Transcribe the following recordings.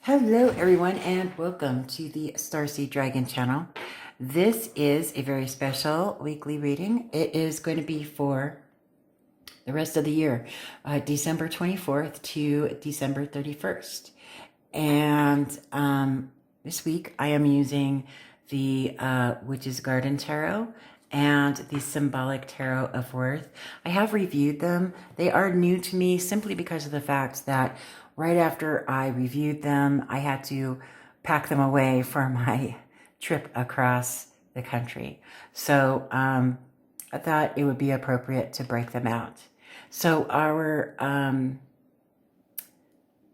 Hello everyone and welcome to the Starseed Dragon channel. This is a very special weekly reading. It is going to be for the rest of the year, December 24th to December 31st. And this week I am using the Witch's Garden Tarot and the Symbolic Tarot of Worth. I have reviewed them. They are new to me simply because of the fact that right after I reviewed them, I had to pack them away for my trip across the country. So I thought it would be appropriate to break them out. So our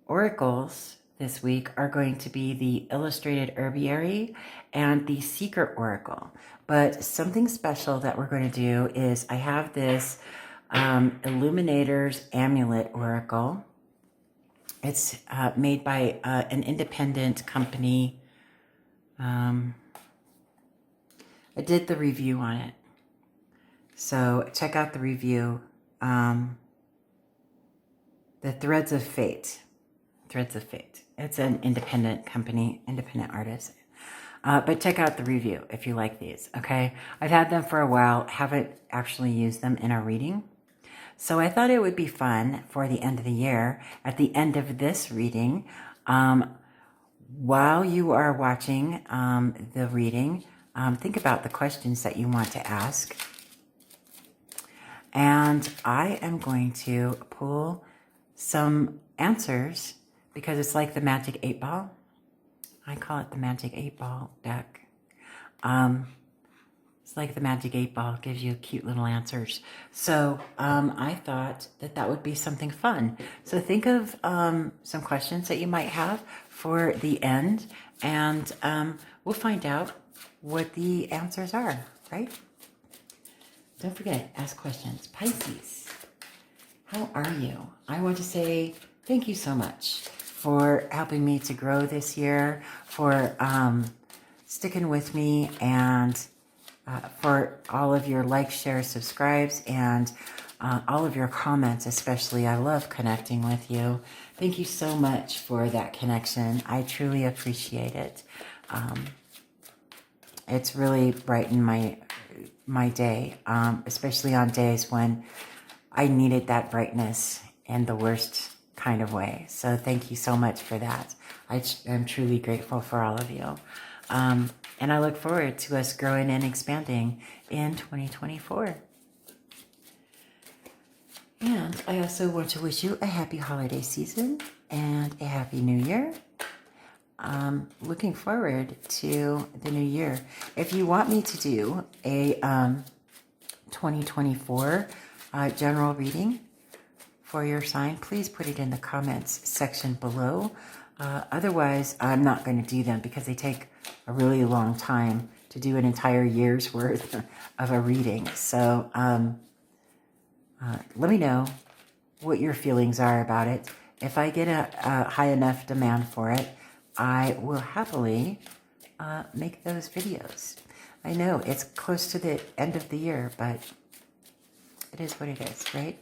oracles this week are going to be the Illustrated Herbiary and the Secret Oracle. But something special that we're going to do is I have this Illuminator's Amulet Oracle. It's made by an independent company. I did the review on it. So check out the review. The Threads of Fate. Threads of Fate. It's an independent company, independent artist. But check out the review if you like these, okay? I've had them for a while, haven't actually used them in a reading. So I thought it would be fun for the end of the year, at the end of this reading, while you are watching the reading, think about the questions that you want to ask. And I am going to pull some answers because it's like the Magic 8 Ball. I call it the Magic 8 Ball deck. It's like the Magic 8 Ball, gives you cute little answers. So I thought that that would be something fun. So think of some questions that you might have for the end, and we'll find out what the answers are, right? Don't forget, ask questions. Pisces, how are you? I want to say thank you so much for helping me to grow this year, for sticking with me, and for all of your likes, shares, subscribes, and all of your comments especially. I love connecting with you. Thank you so much for that connection. I truly appreciate it. It's really brightened my day, especially on days when I needed that brightness in the worst kind of way. So thank you so much for that. I'm truly grateful for all of you. And I look forward to us growing and expanding in 2024. And I also want to wish you a happy holiday season and a happy new year. Looking forward to the new year. If you want me to do a 2024 general reading for your sign, please put it in the comments section below. Otherwise, I'm not going to do them because they take a really long time to do an entire year's worth of a reading. So let me know what your feelings are about it. If I get a high enough demand for it, I will happily make those videos. I know it's close to the end of the year, but it is what it is, right?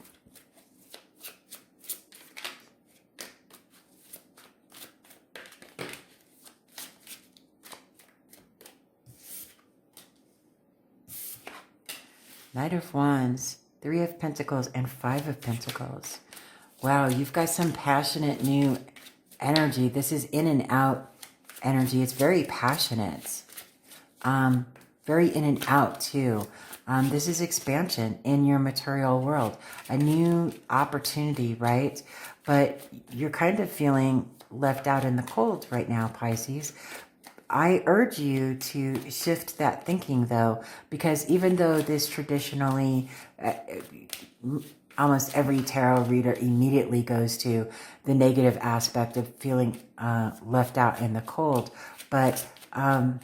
Knight of Wands, 3 of Pentacles, and 5 of Pentacles. Wow, you've got some passionate new energy. This is in and out energy. It's very passionate. Very in and out too. This is expansion in your material world. A new opportunity, right? But you're kind of feeling left out in the cold right now, Pisces. I urge you to shift that thinking, though, because even though this traditionally, almost every tarot reader immediately goes to the negative aspect of feeling left out in the cold, but the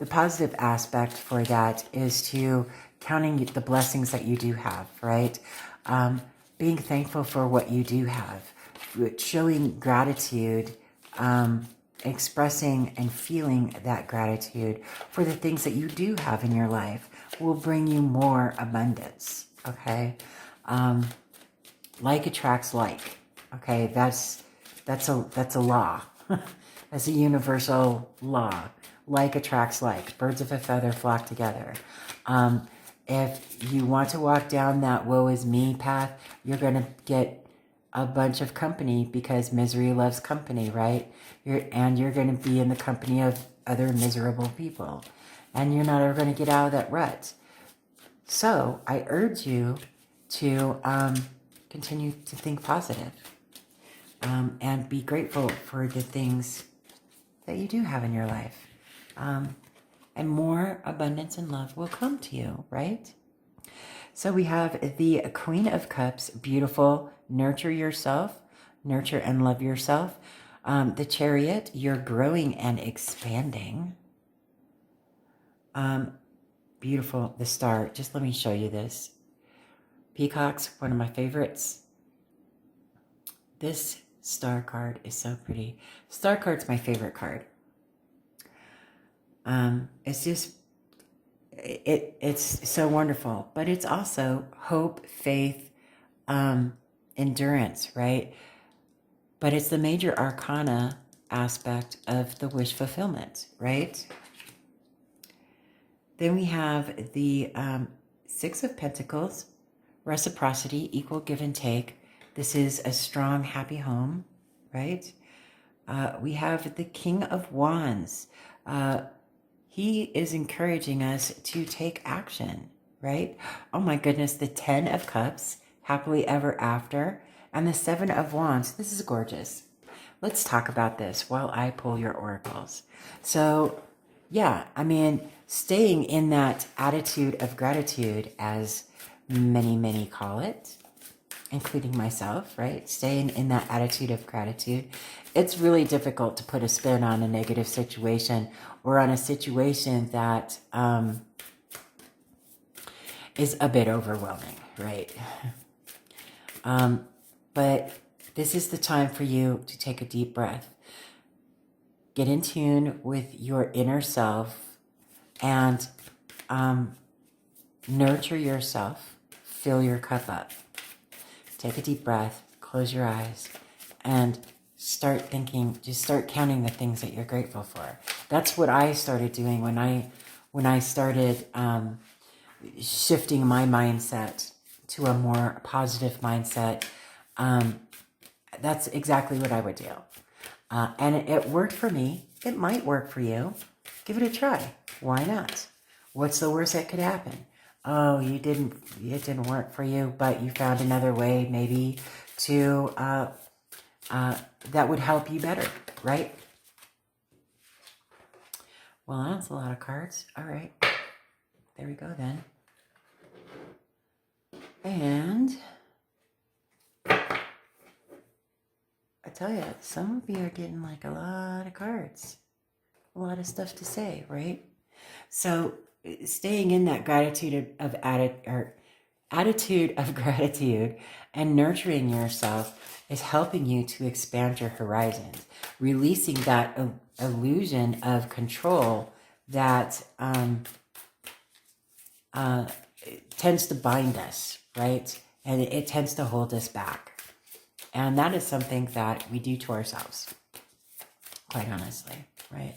positive aspect for that is to counting the blessings that you do have, right? Being thankful for what you do have, showing gratitude, expressing and feeling that gratitude for the things that you do have in your life will bring you more abundance, okay? Like attracts like, okay? That's That's a law. That's a universal law. Like attracts like. Birds of a feather flock together. If you want to walk down that woe is me path, you're going to get a bunch of company, because misery loves company, right? You're going to be in the company of other miserable people. And you're not ever going to get out of that rut. So I urge you to continue to think positive, and be grateful for the things that you do have in your life. And more abundance and love will come to you, right? So we have the Queen of Cups, beautiful, nurture yourself, nurture and love yourself. The Chariot, you're growing and expanding. Beautiful, the Star, just let me show you this. Peacocks, one of my favorites. This Star card is so pretty. Star card's my favorite card. It's just, it's so wonderful, but it's also hope, faith, endurance, right? But it's the major arcana aspect of the wish fulfillment, right? Then we have the Six of Pentacles, reciprocity, equal give and take. This is a strong, happy home, right? We have the King of Wands. He is encouraging us to take action, right? Oh my goodness, the 10 of Cups, happily ever after, and the 7 of Wands. This is gorgeous. Let's talk about this while I pull your oracles. So, yeah, I mean, staying in that attitude of gratitude, as many call it, including myself, right? Staying in that attitude of gratitude. It's really difficult to put a spin on a negative situation, or on a situation that is a bit overwhelming, right? But this is the time for you to take a deep breath. Get in tune with your inner self and nurture yourself. Fill your cup up. Take a deep breath, close your eyes, and start thinking, just start counting the things that you're grateful for. That's what I started doing when I started shifting my mindset to a more positive mindset. That's exactly what I would do. And it worked for me. It might work for you. Give it a try. Why not? What's the worst that could happen? Oh, it didn't work for you, but you found another way maybe to, that would help you better, right? Well, that's a lot of cards. All right. There we go then. And I tell you, some of you are getting like a lot of cards. A lot of stuff to say, right? So staying in that attitude of gratitude and nurturing yourself is helping you to expand your horizons, releasing that illusion of control that tends to bind us, right? And it tends to hold us back. And that is something that we do to ourselves, quite honestly, right?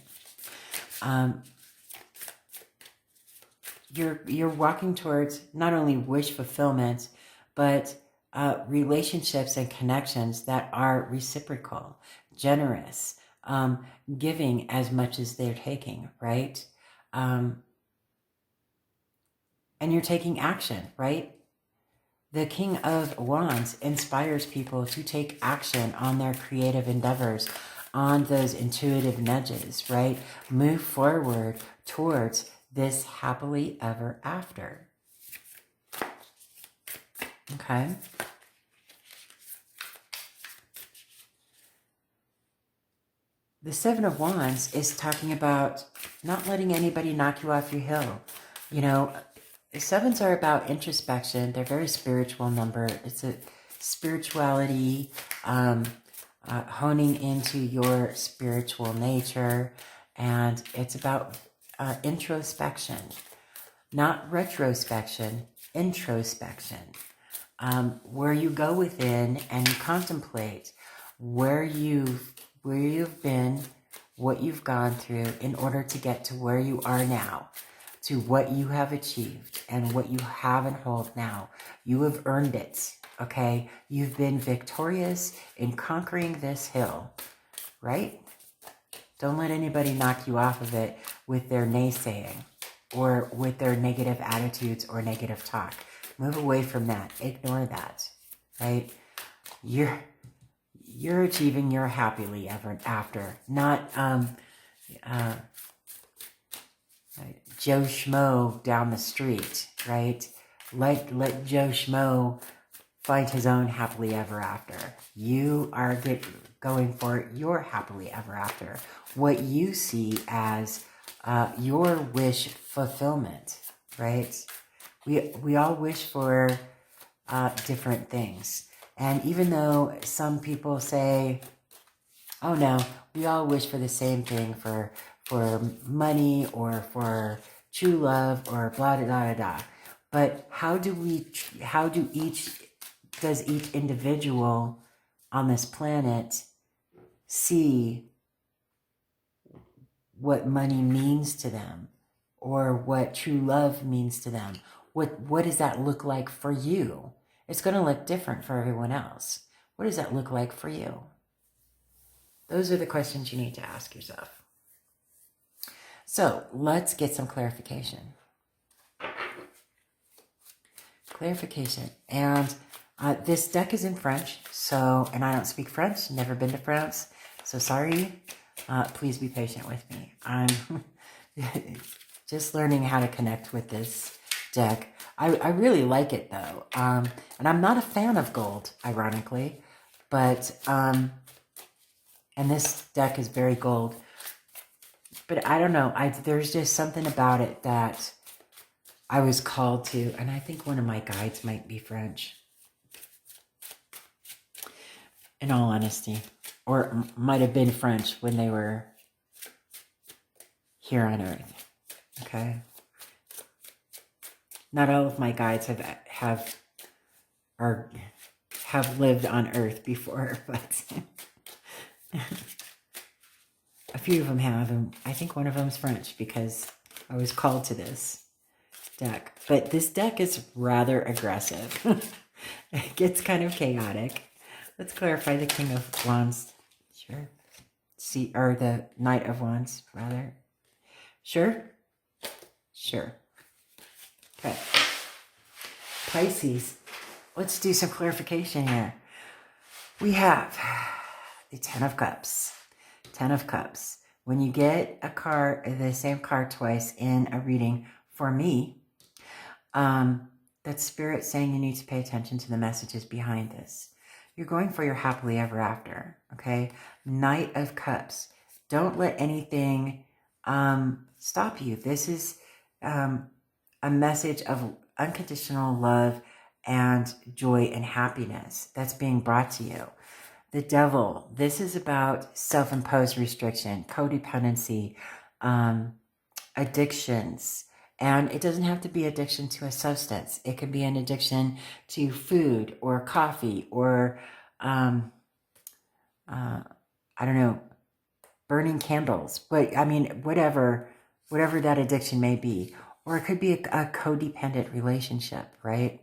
You're walking towards not only wish fulfillment, but relationships and connections that are reciprocal, generous, giving as much as they're taking, right? And you're taking action, right? The King of Wands inspires people to take action on their creative endeavors, on those intuitive nudges, right? Move forward towards this happily ever after. Okay. The Seven of Wands is talking about not letting anybody knock you off your hill. You know, sevens are about introspection. They're a very spiritual number. It's a spirituality, honing into your spiritual nature. And it's about introspection, not retrospection, introspection, where you go within and you contemplate where you've been, what you've gone through in order to get to where you are now, to what you have achieved and what you have and hold now. You have earned it, okay? You've been victorious in conquering this hill, right? Don't let anybody knock you off of it with their naysaying or with their negative attitudes or negative talk. Move away from that. Ignore that, right? You're achieving your happily ever after, not Joe Schmo down the street, right? Let Joe Schmo find his own happily ever after. You are going for your happily ever after. What you see as your wish fulfillment, right? We all wish for different things. And even though some people say, oh no, we all wish for the same thing, for money or for true love or blah, blah, blah, blah. But does each individual on this planet see what money means to them or what true love means to them? What does that look like for you? It's going to look different for everyone else. What does that look like for you? Those are the questions you need to ask yourself. So let's get some clarification. And this deck is in French, and I don't speak French, never been to France, so sorry. Please be patient with me. I'm just learning how to connect with this deck. I really like it though, and I'm not a fan of gold, ironically, but and this deck is very gold. But I don't know, there's just something about it that I was called to, and I think one of my guides might be French, in all honesty, or might have been French when they were here on Earth, okay? Not all of my guides have lived on Earth before, but a few of them have, and I think one of them is French because I was called to this deck. But this deck is rather aggressive. It gets kind of chaotic. Let's clarify the King of Wands. Sure. Or the Knight of Wands, rather. Sure? Sure. Okay. Pisces. Let's do some clarification here. We have the Ten of Cups. Ten of Cups. When you get a card, the same card twice in a reading, for me, that's Spirit saying you need to pay attention to the messages behind this. You're going for your happily ever after, okay? Knight of Cups. Don't let anything stop you. This is a message of unconditional love and joy and happiness that's being brought to you. The Devil, this is about self-imposed restriction, codependency, addictions. And it doesn't have to be addiction to a substance. It can be an addiction to food or coffee or, I don't know, burning candles. But I mean, whatever that addiction may be. Or it could be a codependent relationship, right?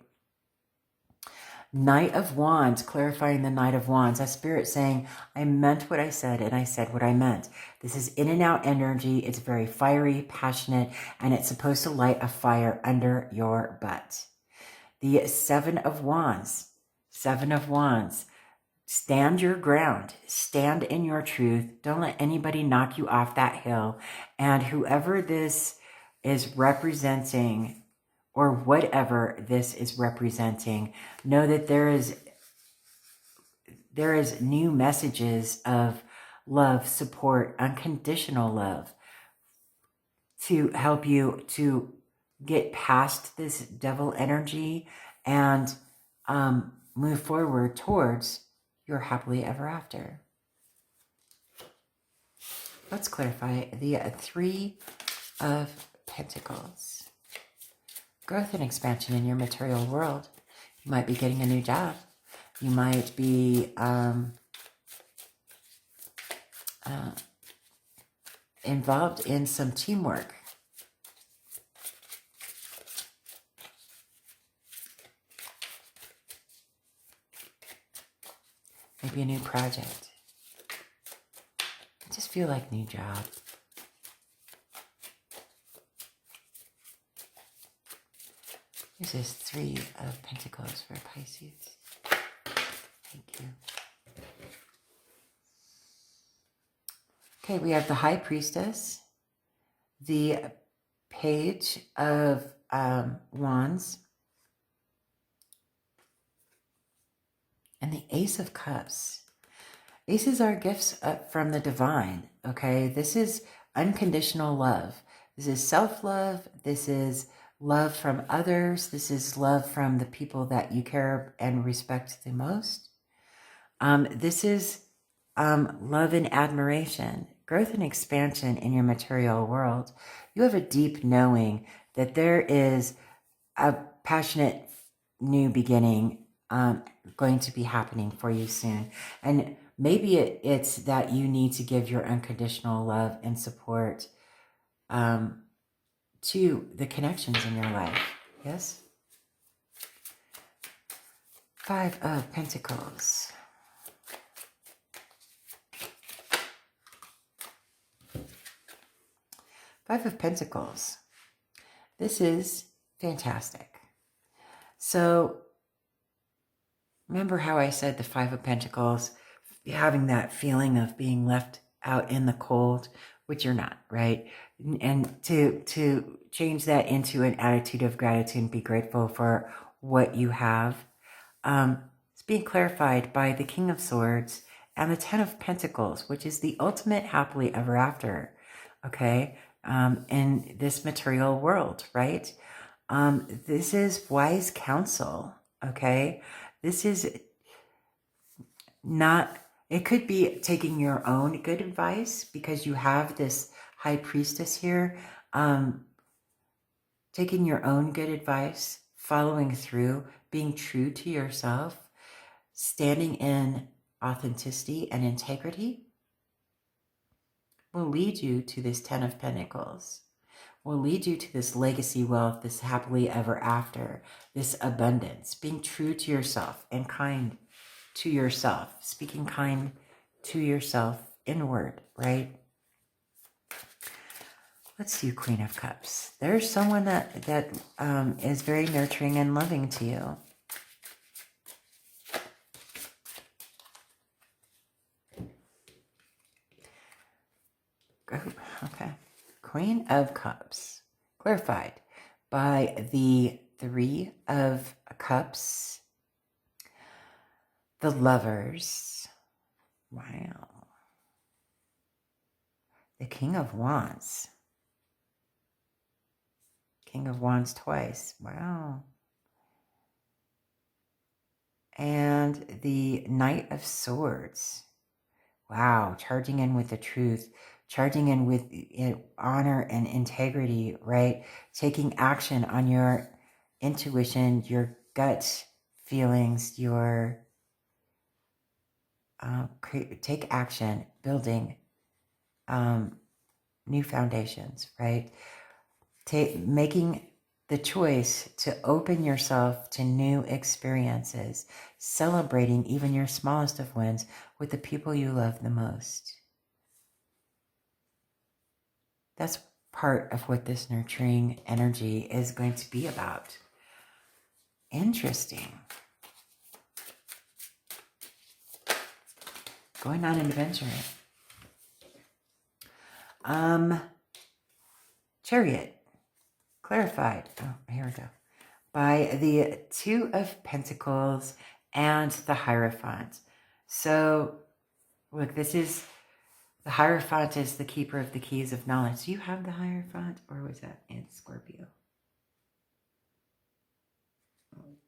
Knight of Wands, clarifying the Knight of Wands. That's Spirit saying, I meant what I said and I said what I meant. This is in and out energy. It's very fiery, passionate, and it's supposed to light a fire under your butt. The Seven of Wands. Seven of Wands. Stand your ground. Stand in your truth. Don't let anybody knock you off that hill. And whoever this is representing, or whatever this is representing, know that there is new messages of love, support, unconditional love to help you to get past this devil energy and move forward towards your happily ever after. Let's clarify the Three of Pentacles. Growth and expansion in your material world. You might be getting a new job. You might be involved in some teamwork. Maybe a new project. I just feel like new job. This is 3 of Pentacles for Pisces. Thank you. Okay, we have the High Priestess, the Page of Wands, and the Ace of Cups. Aces are gifts from the divine, okay? This is unconditional love. This is self-love. This is love from others. This is love from the people that you care and respect the most. This is love and admiration, growth and expansion in your material world. You have a deep knowing that there is a passionate new beginning going to be happening for you soon. And maybe it's that you need to give your unconditional love and support to the connections in your life. Yes? 5 of Pentacles. Five of Pentacles. This is fantastic. So remember how I said the 5 of Pentacles, having that feeling of being left out in the cold, which you're not, right? And to change that into an attitude of gratitude and be grateful for what you have. It's being clarified by the King of Swords and the 10 of Pentacles, which is the ultimate happily ever after, okay? In this material world, right? This is wise counsel, okay? This is not, it could be taking your own good advice because you have this High Priestess here, taking your own good advice, following through, being true to yourself, standing in authenticity and integrity will lead you to this 10 of Pentacles, will lead you to this legacy wealth, this happily ever after, this abundance, being true to yourself and kind to yourself, speaking kind to yourself inward, right? Let's do Queen of Cups. There's someone that is very nurturing and loving to you. Okay. Queen of Cups. Clarified by the 3 of Cups. The Lovers. Wow. The King of Wands. King of Wands twice. Wow. And the Knight of Swords. Wow. Charging in with the truth. Charging in with honor and integrity, right? Taking action on your intuition, your gut feelings, your take action, building new foundations, right? Making the choice to open yourself to new experiences, celebrating even your smallest of wins with the people you love the most. That's part of what this nurturing energy is going to be about. Interesting. Going on an adventure. Chariot. Clarified. Oh, here we go. By the 2 of Pentacles and the Hierophant. So, look, this is, the Hierophant is the keeper of the keys of knowledge. Do you have the Hierophant? Or was that in Scorpio?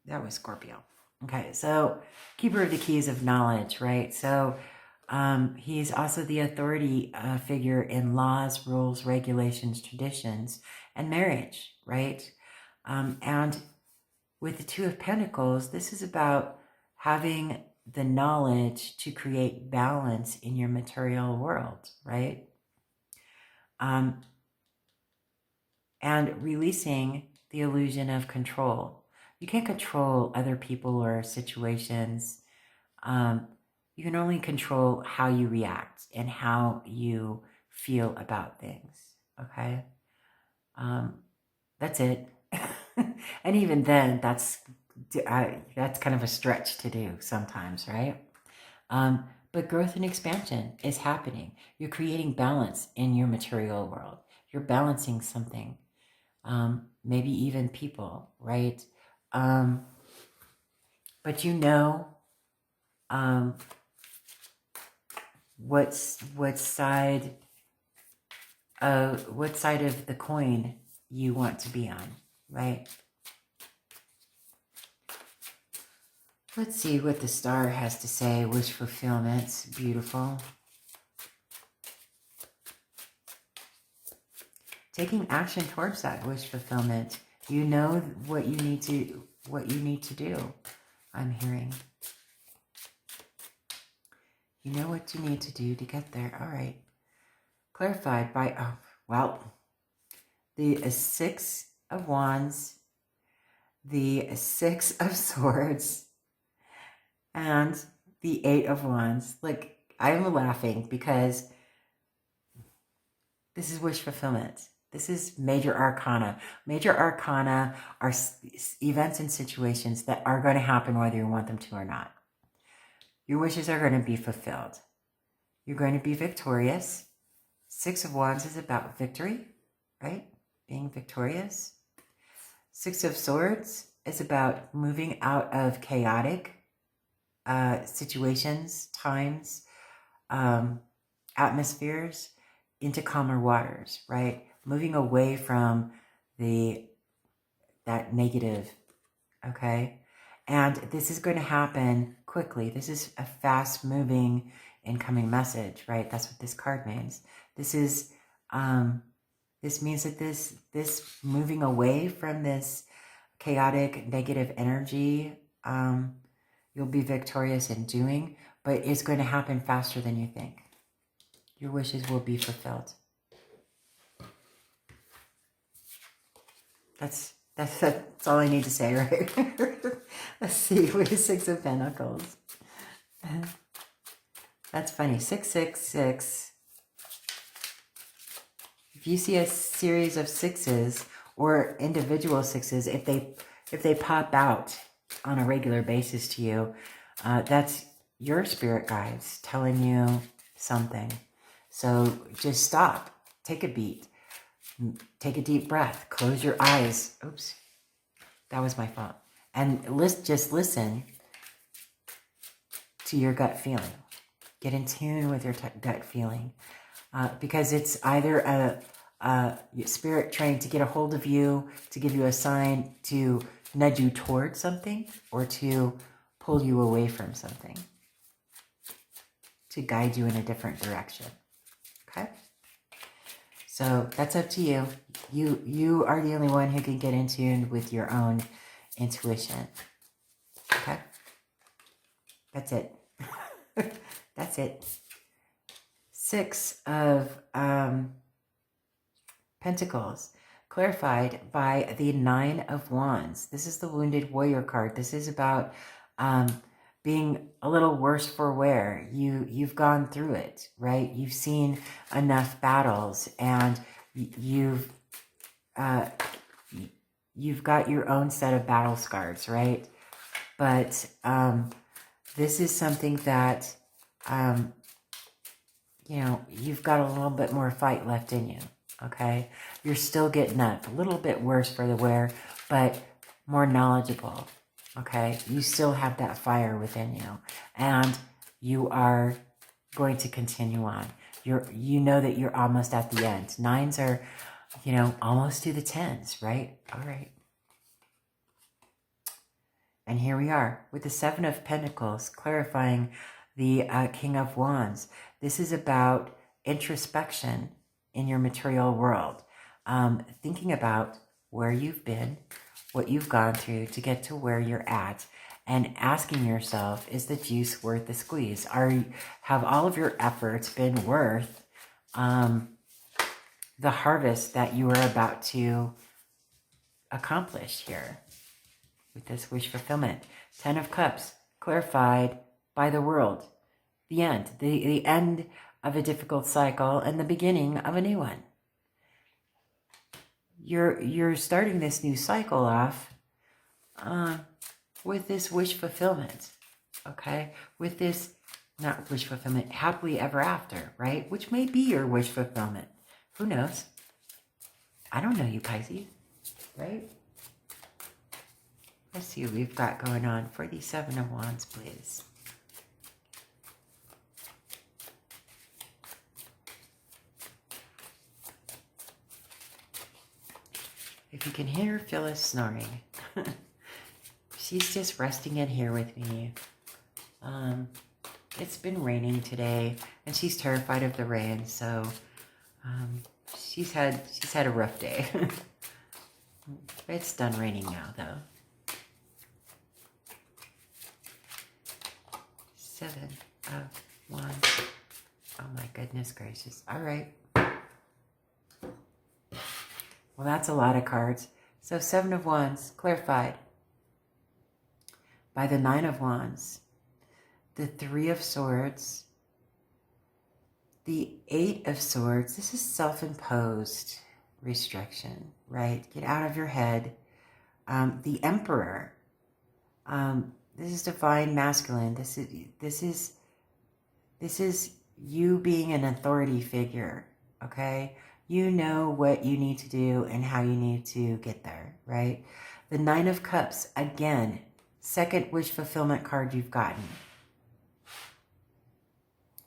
That was Scorpio. Okay, so keeper of the keys of knowledge, right? So he's also the authority figure in laws, rules, regulations, traditions, and marriage, right? And with the 2 of Pentacles, this is about having the knowledge to create balance in your material world, right? And releasing the illusion of control. You can't control other people or situations. You can only control how you react and how you feel about things, okay? That's it. And even then, that's kind of a stretch to do sometimes, right? But growth and expansion is happening. You're creating balance in your material world. You're balancing something, maybe even people, right? But you know what side of the coin you want to be on, right? Let's see what the star has to say. Wish fulfillment. Beautiful. Taking action towards that wish fulfillment. You know what you need to do. I'm hearing. You know what you need to do to get there. All right. Clarified by, oh, well, the Six of Wands, the Six of Swords, and the Eight of Wands. Like, I'm laughing because this is wish fulfillment. This is major arcana. Major arcana are events and situations that are going to happen whether you want them to or not. Your wishes are going to be fulfilled. You're going to be victorious. Six of Wands is about victory, right? Being victorious. Six of Swords is about moving out of chaotic situations, times, atmospheres into calmer waters, right? Moving away from that negative, okay? And this is going to happen quickly. This is a fast-moving incoming message, right? That's what this card means. This is this means that this moving away from this chaotic negative energy, you'll be victorious in doing, but it's going to happen faster than you think. Your wishes will be fulfilled. That's all I need to say, right? Let's see, with the Six of Pentacles. That's funny. 666. If you see a series of sixes or individual sixes, if they pop out on a regular basis to you, that's your spirit guides telling you something. So just stop, take a beat, take a deep breath, close your eyes. Oops, that was my fault. And just listen to your gut feeling. Get in tune with your gut feeling. Because it's either a spirit trying to get a hold of you, to give you a sign to nudge you towards something, or to pull you away from something, to guide you in a different direction. Okay? So that's up to you. You are the only one who can get in tune with your own intuition. Okay? That's it. That's it. Six of Pentacles, clarified by the Nine of Wands. This is the Wounded Warrior card. This is about being a little worse for wear. You've gone through it, right? You've seen enough battles, and you've got your own set of battle scars, right? But this is something that you've got a little bit more fight left in you, okay? You're still getting up, a little bit worse for the wear, but more knowledgeable, okay? You still have that fire within you, and you are going to continue on. You know that you're almost at the end. Nines are, almost to the tens, right? All right. And here we are with the Seven of Pentacles, clarifying the King of Wands. This is about introspection in your material world. Thinking about where you've been, what you've gone through to get to where you're at, and asking yourself, is the juice worth the squeeze? Have all of your efforts been worth the harvest that you are about to accomplish here with this wish fulfillment? 10 of Cups, clarified by the world. The end. The end of a difficult cycle and the beginning of a new one. You're starting this new cycle off with this wish fulfillment, okay? With this, not wish fulfillment, happily ever after, right? Which may be your wish fulfillment. Who knows? I don't know you, Pisces, right? Let's see what we've got going on for the Seven of Wands, please. If you can hear Phyllis snoring, she's just resting in here with me. It's been raining today, and she's terrified of the rain, so she's had a rough day. It's done raining now, though. Seven of Wands. Oh my goodness gracious. All right. Well, that's a lot of cards. So 7 of Wands, clarified by the 9 of Wands, the 3 of Swords, the 8 of Swords. This is self-imposed restriction, right? Get out of your head. The Emperor. This is divine masculine. This is you being an authority figure, okay? You know what you need to do and how you need to get there, right? The 9 of Cups, again, second wish fulfillment card you've gotten.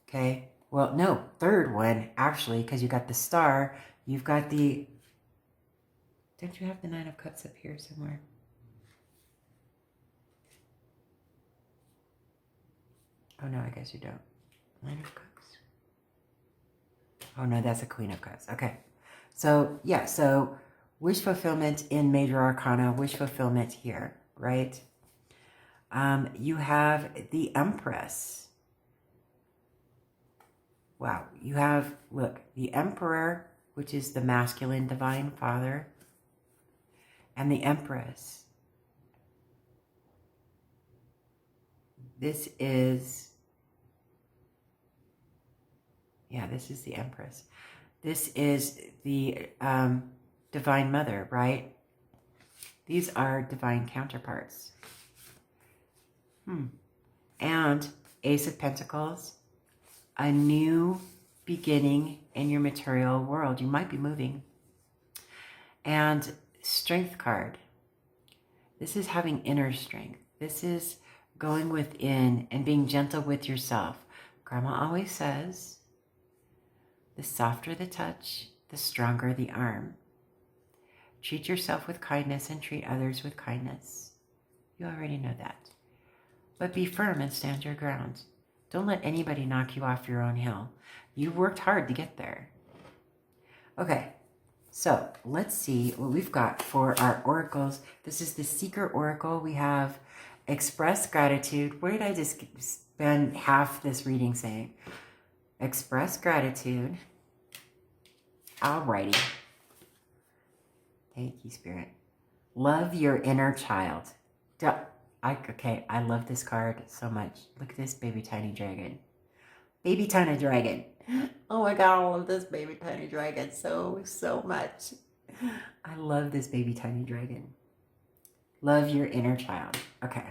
Okay, well, no, third one, actually, because you got the Star. You've got the... Don't you have the 9 of Cups up here somewhere? Oh, no, I guess you don't. 9 of Cups. Oh, no, that's a Queen of Cups. Okay. So, yeah, so wish fulfillment in Major Arcana, wish fulfillment here, right? You have the Empress. Wow. You have, look, the Emperor, which is the masculine divine father, and the Empress. This is... Yeah, this is the Empress. This is the Divine Mother, right? These are divine counterparts. And Ace of Pentacles, a new beginning in your material world. You might be moving. And Strength card. This is having inner strength. This is going within and being gentle with yourself. Grandma always says, the softer the touch, the stronger the arm. Treat yourself with kindness and treat others with kindness. You already know that. But be firm and stand your ground. Don't let anybody knock you off your own hill. You worked hard to get there. Okay, so let's see what we've got for our oracles. This is the Seeker Oracle. We have express gratitude. What did I just spend half this reading saying? Express gratitude. Alrighty. Thank you, Spirit. Love your inner child. Okay, I love this card so much. Look at this baby tiny dragon. Baby tiny dragon. Oh my God, I love this baby tiny dragon so much. I love this baby tiny dragon. Love your inner child. Okay,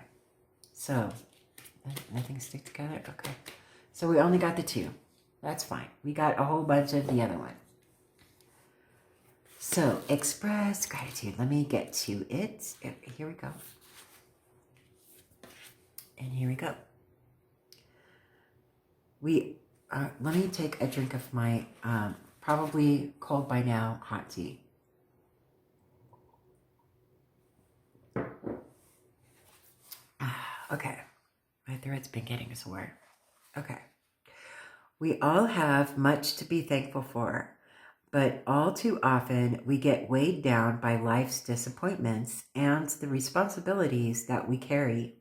so nothing stick together. Okay, so we only got the 2. That's fine. We got a whole bunch of the other one. So express gratitude. Let me get to it. Here we go. And here we go. Let me take a drink of my probably cold by now hot tea. Okay, my throat's been getting sore. Okay. We all have much to be thankful for, but all too often we get weighed down by life's disappointments and the responsibilities that we carry.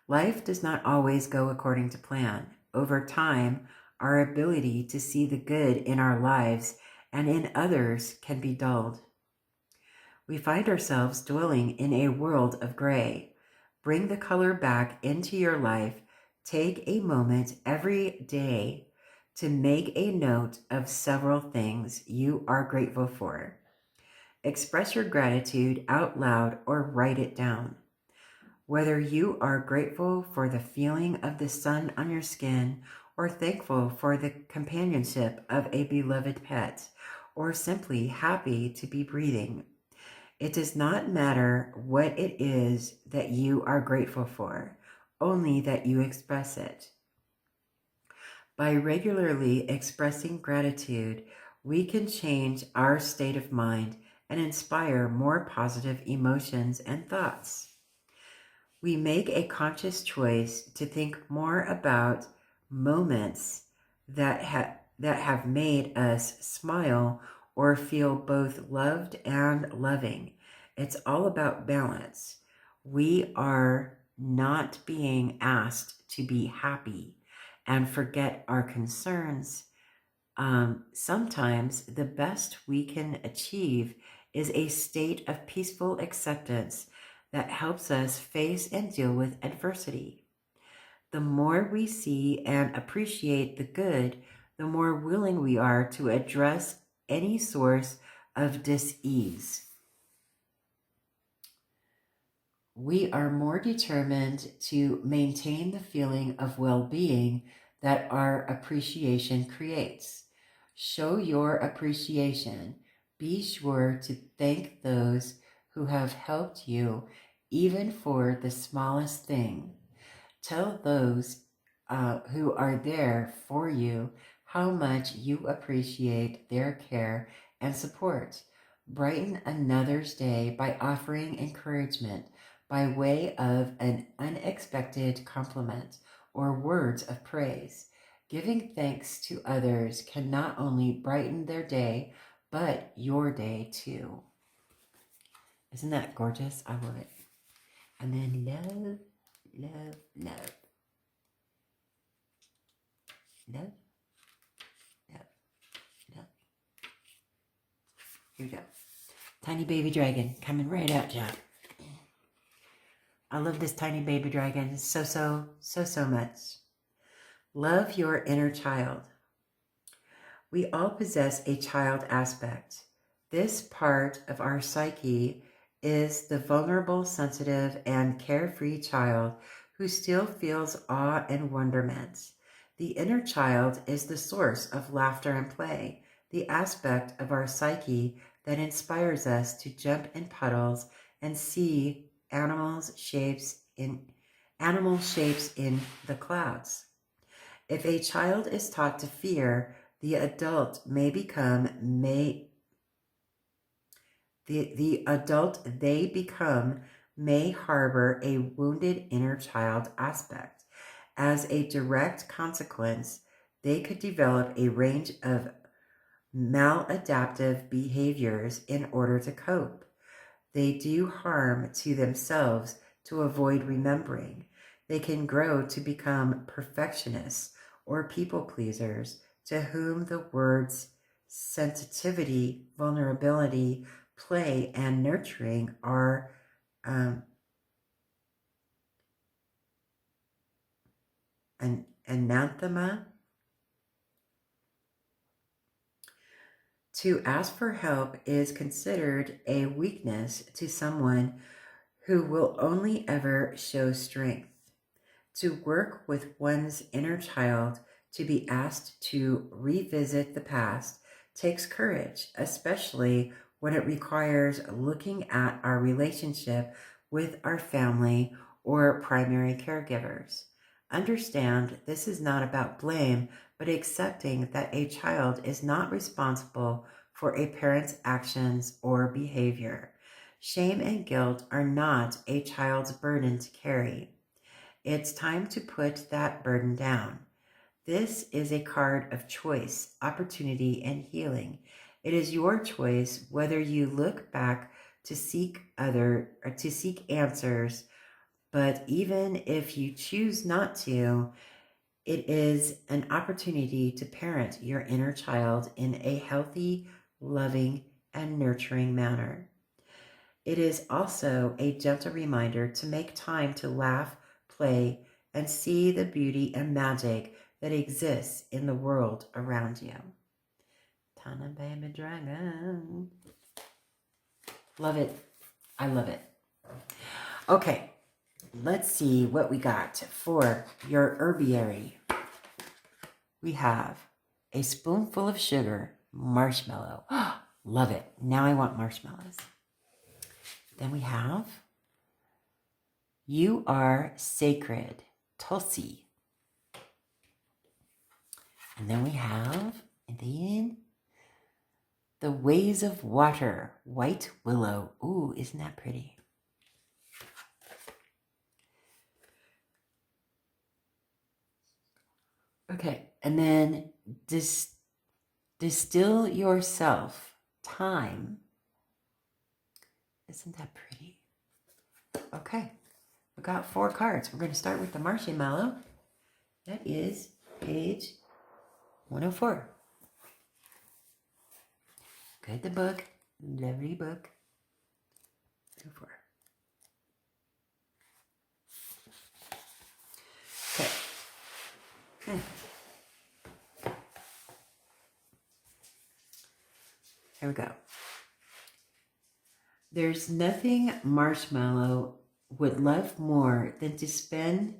Life does not always go according to plan. Over time, our ability to see the good in our lives and in others can be dulled. We find ourselves dwelling in a world of gray. Bring the color back into your life. Take a moment every day to make a note of several things you are grateful for. Express your gratitude out loud or write it down. Whether you are grateful for the feeling of the sun on your skin, or thankful for the companionship of a beloved pet, or simply happy to be breathing, it does not matter what it is that you are grateful for, only that you express it. By regularly expressing gratitude, we can change our state of mind and inspire more positive emotions and thoughts. We make a conscious choice to think more about moments that have made us smile or feel both loved and loving. It's all about balance. We are not being asked to be happy and forget our concerns. Sometimes the best we can achieve is a state of peaceful acceptance that helps us face and deal with adversity. The more we see and appreciate the good, the more willing we are to address any source of dis-ease. We are more determined to maintain the feeling of well-being that our appreciation creates. Show your appreciation. Be sure to thank those who have helped you, even for the smallest thing. Tell those who are there for you how much you appreciate their care and support. Brighten another's day by offering encouragement by way of an unexpected compliment or words of praise. Giving thanks to others can not only brighten their day, but your day too. Isn't that gorgeous? I love it. And then love, love, love. Love, love, love. Here we go. Tiny baby dragon coming right out, Jack. I love this tiny baby dragon so much. Love your inner child. We all possess a child aspect. This part of our psyche is the vulnerable, sensitive, and carefree child who still feels awe and wonderment. The inner child is the source of laughter and play, the aspect of our psyche that inspires us to jump in puddles and see animal shapes in the clouds. If a child is taught to fear, the adult they become may harbor a wounded inner child aspect. As a direct consequence, they could develop a range of maladaptive behaviors in order to cope. They do harm to themselves to avoid remembering. They can grow to become perfectionists or people pleasers to whom the words sensitivity, vulnerability, play, and nurturing are an anathema. To ask for help is considered a weakness to someone who will only ever show strength. To work with one's inner child, to be asked to revisit the past, takes courage, especially when it requires looking at our relationship with our family or primary caregivers. Understand this is not about blame, but accepting that a child is not responsible for a parent's actions or behavior. Shame and guilt are not a child's burden to carry. It's time to put that burden down. This is a card of choice, opportunity, and healing. It is your choice whether you look back to seek answers But even if you choose not to, it is an opportunity to parent your inner child in a healthy, loving, and nurturing manner. It is also a gentle reminder to make time to laugh, play, and see the beauty and magic that exists in the world around you. Tana baby dragon. Love it. I love it. Okay, let's see what we got for your herbiary. We have a spoonful of sugar, marshmallow. Love it. Now I want marshmallows. Then we have You Are Sacred, Tulsi. And then we have, The Ways of Water, White Willow. Ooh, isn't that pretty? Okay, and then Distill Yourself, Time. Isn't that pretty? Okay, we got 4 cards. We're going to start with the marshmallow. That is page 104. Good, the book. Lovely book. 104. Okay. Here we go. There's nothing Marshmallow would love more than to spend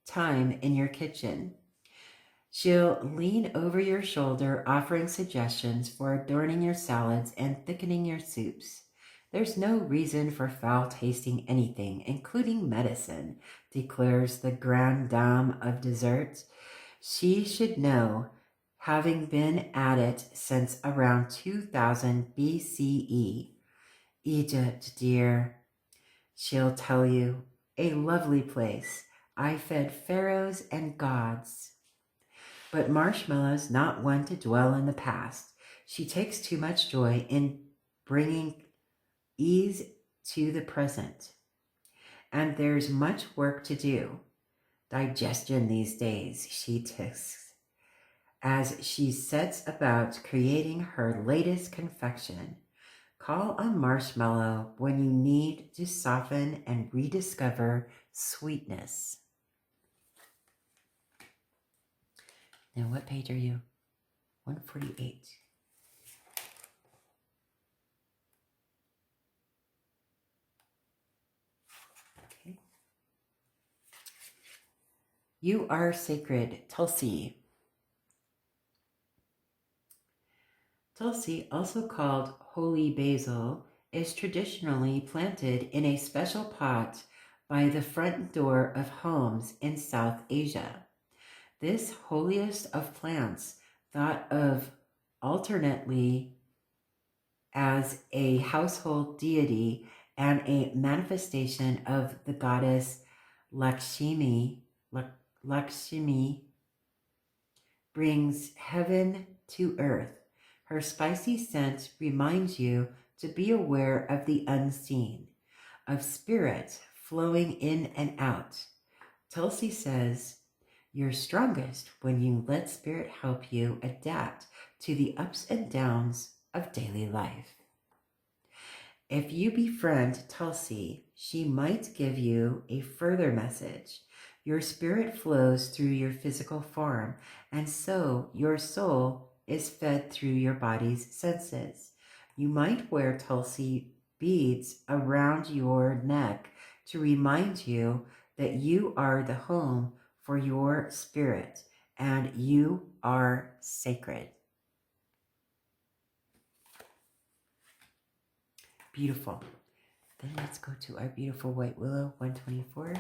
time in your kitchen. She'll lean over your shoulder, offering suggestions for adorning your salads and thickening your soups. There's no reason for foul-tasting anything, including medicine, declares the grande dame of desserts. She should know, having been at it since around 2000 BCE. Egypt, dear, she'll tell you, a lovely place. I fed pharaohs and gods. But Marshmallow's not one to dwell in the past. She takes too much joy in bringing ease to the present. And there's much work to do. Digestion these days, she tisks, as she sets about creating her latest confection. Call on Marshmallow when you need to soften and rediscover sweetness. Now, what page are you? 148. Okay. You Are Sacred, Tulsi. Tulsi, also called holy basil, is traditionally planted in a special pot by the front door of homes in South Asia. This holiest of plants, thought of alternately as a household deity and a manifestation of the goddess Lakshmi, brings heaven to earth. Her spicy scent reminds you to be aware of the unseen, of spirit flowing in and out. Tulsi says, you're strongest when you let spirit help you adapt to the ups and downs of daily life. If you befriend Tulsi, she might give you a further message. Your spirit flows through your physical form, and so your soul is fed through your body's senses. You might wear Tulsi beads around your neck to remind you that you are the home for your spirit and you are sacred. Beautiful. Then let's go to our beautiful white willow, 124.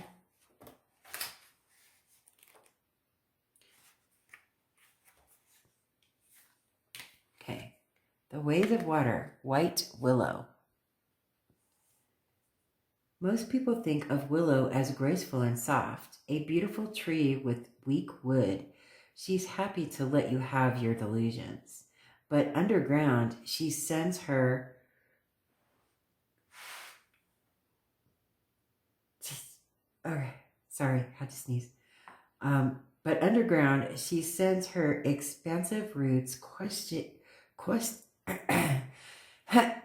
Okay. The Ways of Water, white willow. Most people think of willow as graceful and soft, a beautiful tree with weak wood. She's happy to let you have your delusions. But underground, she sends her Okay, sorry, had to sneeze. But underground, she sends her expansive roots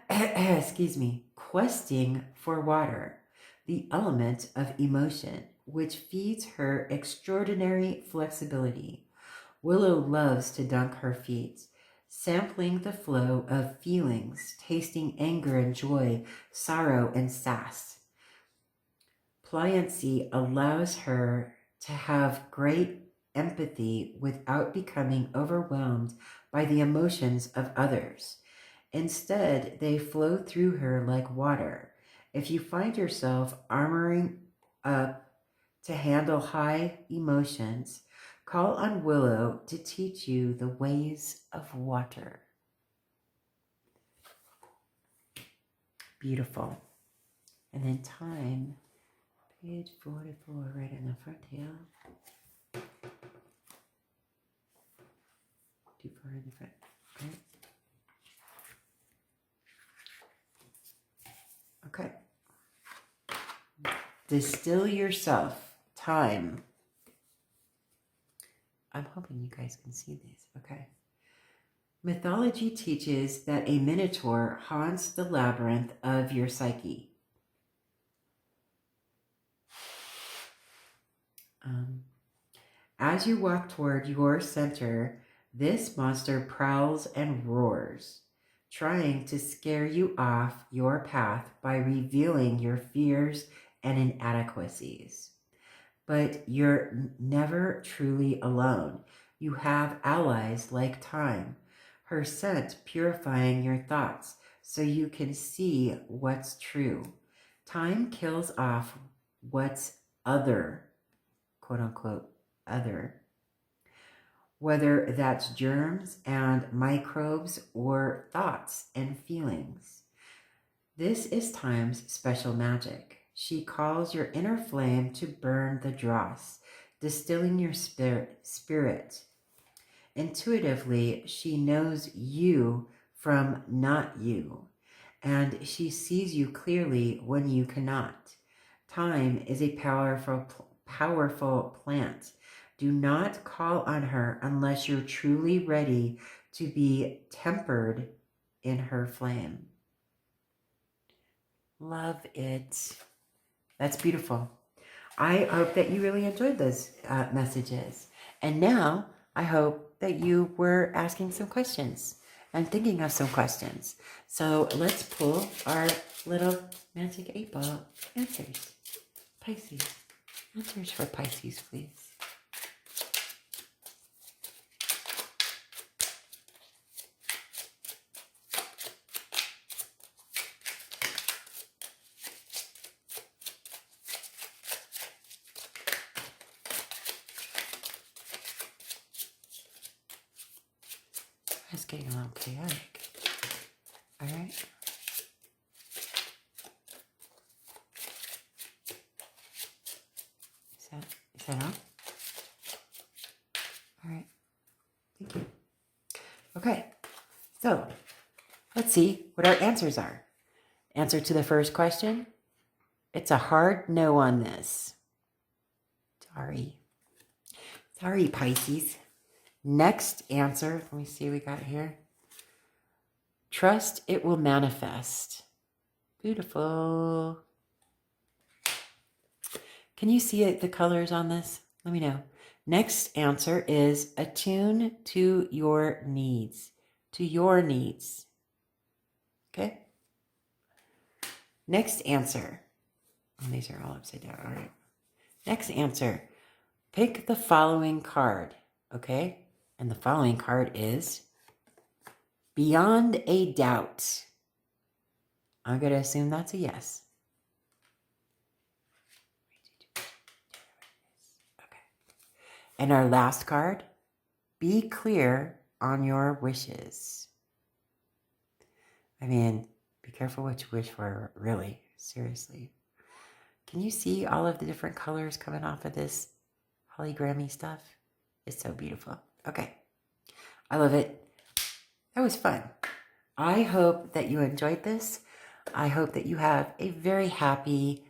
excuse me, questing for water, the element of emotion, which feeds her extraordinary flexibility. Willow loves to dunk her feet, sampling the flow of feelings, tasting anger and joy, sorrow and sass. Pliancy allows her to have great empathy without becoming overwhelmed by the emotions of others. Instead, they flow through her like water. If you find yourself armoring up to handle high emotions, call on Willow to teach you the ways of water. Beautiful. And then time, page 44, right in the front tail. Too far in the front, right? Okay. Distill yourself. Time. I'm hoping you guys can see these. Okay. Mythology teaches that a minotaur haunts the labyrinth of your psyche. As you walk toward your center, this monster prowls and roars, trying to scare you off your path by revealing your fears and inadequacies. But you're never truly alone. You have allies like time, her scent purifying your thoughts so you can see what's true. Time kills off what's other, quote unquote, other, whether that's germs and microbes or thoughts and feelings. This is Time's special magic. She calls your inner flame to burn the dross, distilling your spirit. Intuitively, she knows you from not you, and she sees you clearly when you cannot. Time is a powerful plant. Do not call on her unless you're truly ready to be tempered in her flame. Love it. That's beautiful. I hope that you really enjoyed those messages. And now I hope that you were asking some questions and thinking of some questions. So let's pull our little magic 8-ball answers. Pisces. Answers for Pisces, please. It's getting a little chaotic. All right. Is that all? All right. Thank you. Okay. So let's see what our answers are. Answer to the first question. It's a hard no on this. Sorry. Sorry, Pisces. Next answer, let me see what we got here. Trust it will manifest. Beautiful. Can you see the colors on this? Let me know. Next answer is attune to your needs. To your needs. Okay? Next answer. Oh, these are all upside down. All right. Next answer. Pick the following card. Okay? And the following card is Beyond a Doubt. I'm going to assume that's a yes. Okay. And our last card, Be clear on your wishes. I mean, be careful what you wish for, really. Seriously. Can you see all of the different colors coming off of this hologrammy stuff? It's so beautiful. Okay. I love it. That was fun. I hope that you enjoyed this. I hope that you have a very happy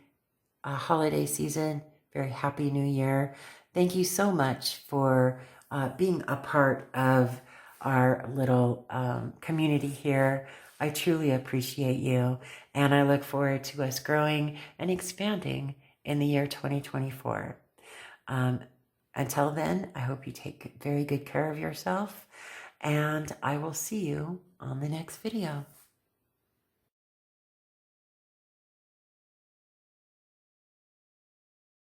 holiday season. very happy new year. Thank you so much for being a part of our little community here. I truly appreciate you, and I look forward to us growing and expanding in the year 2024. Until then, I hope you take very good care of yourself, and I will see you on the next video.